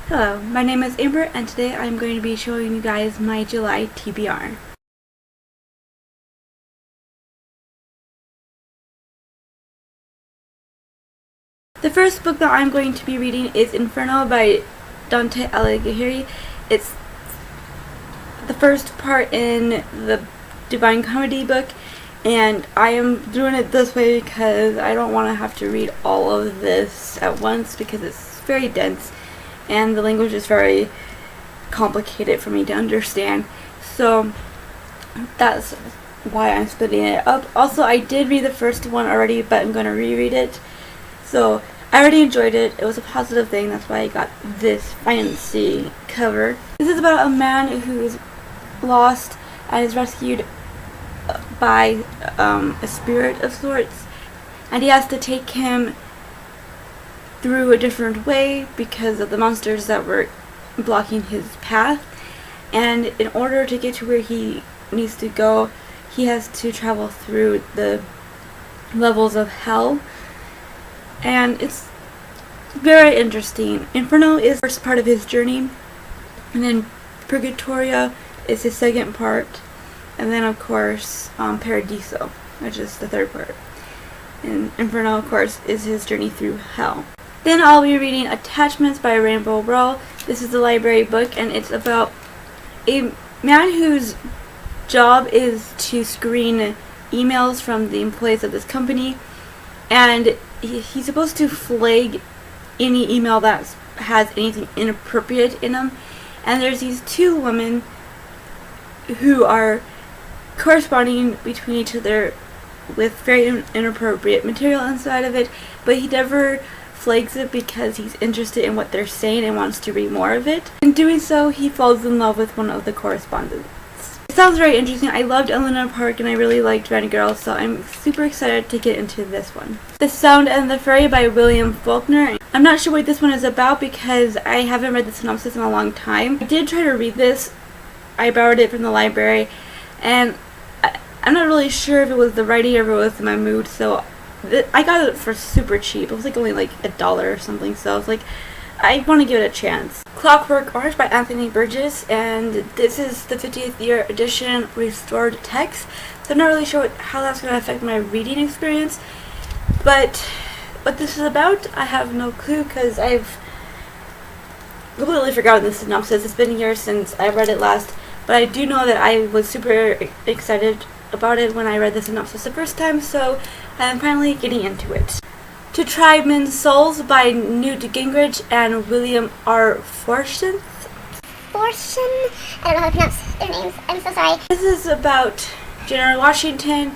Hello, my name is Amber and today I'm going to be showing you guys my July TBR. The first book that I'm going to be reading is Inferno by Dante Alighieri. It's the first part in the Divine Comedy book, and I am doing it this way because I don't want to have to read all of this at once because it's very dense and the language is very complicated for me to understand. So that's why I'm splitting it up. Also, I did read the first one already, but I'm going to reread it. So I already enjoyed it. It was a positive thing. That's why I got this fancy cover. This is about a man who is lost and is rescued by a spirit of sorts, and he has to take him through a different way because of the monsters that were blocking his path. And in order to get to where he needs to go, he has to travel through the levels of hell, and it's very interesting. Inferno is the first part of his journey, and then Purgatoria is his second part, and then of course Paradiso, which is the third part. And Inferno, of course, is his journey through hell. Then I'll be reading Attachments by Rainbow Rowell. This is the library book, and it's about a man whose job is to screen emails from the employees of this company, and he's supposed to flag any email that has anything inappropriate in them. And there's these two women who are corresponding between each other with very inappropriate material inside of it, but he never flags it because he's interested in what they're saying and wants to read more of it. In doing so, he falls in love with one of the correspondents. It sounds very interesting. I loved Eleanor Park and I really liked Red Girl, so I'm super excited to get into this one. The Sound and the Fray by William Faulkner. I'm not sure what this one is about because I haven't read the synopsis in a long time. I did try to read this. I borrowed it from the library, and I'm not really sure if it was the writing or if it was my mood, so I got it for super cheap. It was like only like $1 or something, so I was like, I want to give it a chance. Clockwork Orange by Anthony Burgess, and this is the 50th year edition restored text, so I'm not really sure how that's going to affect my reading experience, but what this is about, I have no clue because I've completely forgotten the synopsis. It's been years since I read it last, but I do know that I was super excited about it when I read the synopsis the first time, so I'm finally getting into it. To Tribesmen's Souls by Newt Gingrich and William R. Forsyth. I don't know how to pronounce their names. I'm so sorry. This is about General Washington,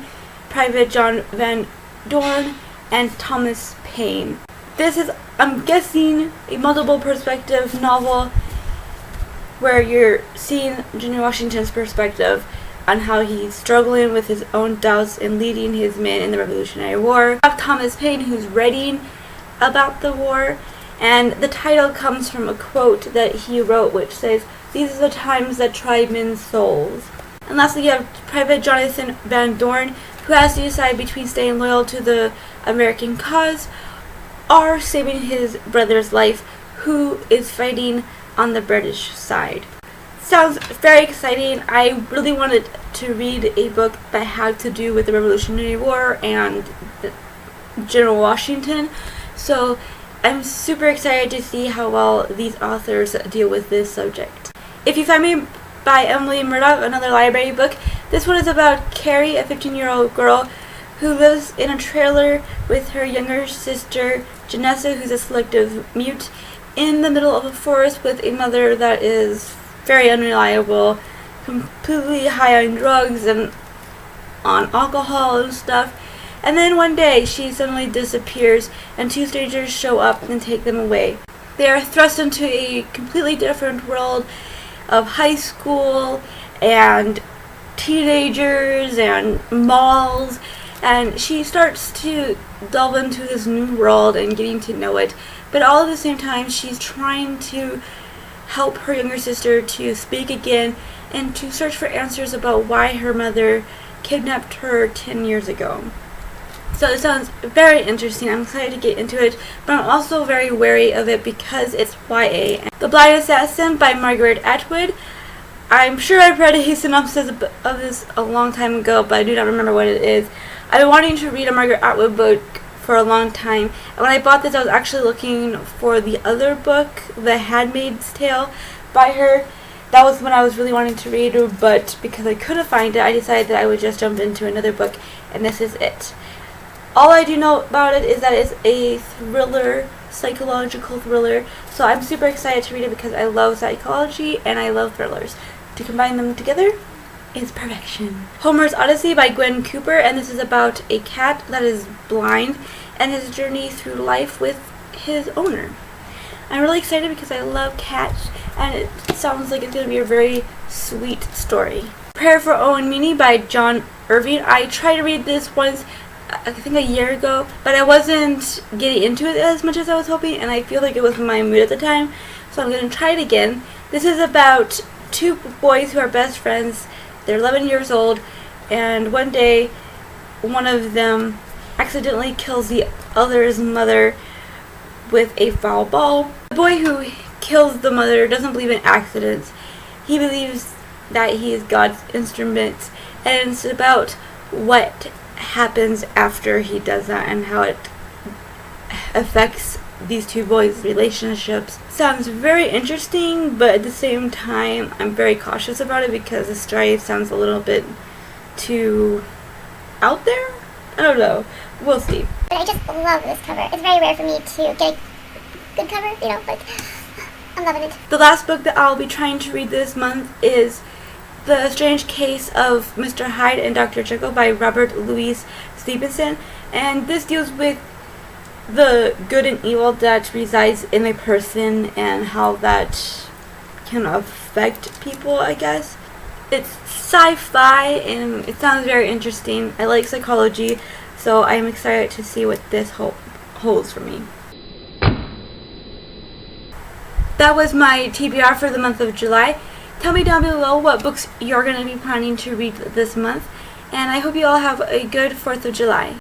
Private John Van Dorn, and Thomas Paine. This is, I'm guessing, a multiple perspective novel where you're seeing General Washington's perspective on how he's struggling with his own doubts and leading his men in the Revolutionary War. I have Thomas Paine, who's writing about the war, and the title comes from a quote that he wrote which says, "These are the times that tried men's souls." And lastly, you have Private Jonathan Van Dorn, who has to decide between staying loyal to the American cause or saving his brother's life, who is fighting on the British side. Sounds very exciting. I really wanted to read a book that had to do with the Revolutionary War and General Washington, so I'm super excited to see how well these authors deal with this subject. If You Find Me by Emily Murdoch, another library book. This one is about Carrie, a 15-year-old girl who lives in a trailer with her younger sister Janessa, who's a selective mute, in the middle of a forest with a mother that is very unreliable, completely high on drugs and on alcohol and stuff. And then one day she suddenly disappears and two strangers show up and take them away. They are thrust into a completely different world of high school and teenagers and malls, and she starts to delve into this new world and getting to know it, but all at the same time she's trying to help her younger sister to speak again and to search for answers about why her mother kidnapped her 10 years ago. So it sounds very interesting. I'm excited to get into it, but I'm also very wary of it because it's YA. The Blind Assassin by Margaret Atwood. I'm sure I've read a synopsis of this a long time ago, but I do not remember what it is. I've been wanting to read a Margaret Atwood book for a long time, and when I bought this I was actually looking for the other book, The Handmaid's Tale by her. That was when I was really wanting to read, but because I couldn't find it, I decided that I would just jump into another book, and this is it. All I do know about it is that it's a thriller, psychological thriller, so I'm super excited to read it because I love psychology and I love thrillers. To combine them together is perfection. Homer's Odyssey by Gwen Cooper, and this is about a cat that is blind and his journey through life with his owner. I'm really excited because I love cats, and it sounds like it's going to be a very sweet story. Prayer for Owen Meany by John Irving. I tried to read this once, I think a year ago, but I wasn't getting into it as much as I was hoping, and I feel like it was my mood at the time, so I'm going to try it again. This is about two boys who are best friends. They're 11 years old, and one day one of them accidentally kills the other's mother with a foul ball. The boy who kills the mother doesn't believe in accidents. He believes that he is God's instrument, and it's about what happens after he does that and how it affects these two boys' relationships. Sounds very interesting, but at the same time I'm very cautious about it because the story sounds a little bit too out there. I don't know. We'll see. But I just love this cover. It's very rare for me to get a good cover, you know, but I'm loving it. The last book that I'll be trying to read this month is The Strange Case of Mr. Hyde and Dr. Jekyll by Robert Louis Stevenson, and this deals with the good and evil that resides in a person and how that can affect people, I guess. It's sci-fi and it sounds very interesting. I like psychology, so I'm excited to see what this holds for me. That was my TBR for the month of July. Tell me down below what books you're going to be planning to read this month, and I hope you all have a good 4th of July.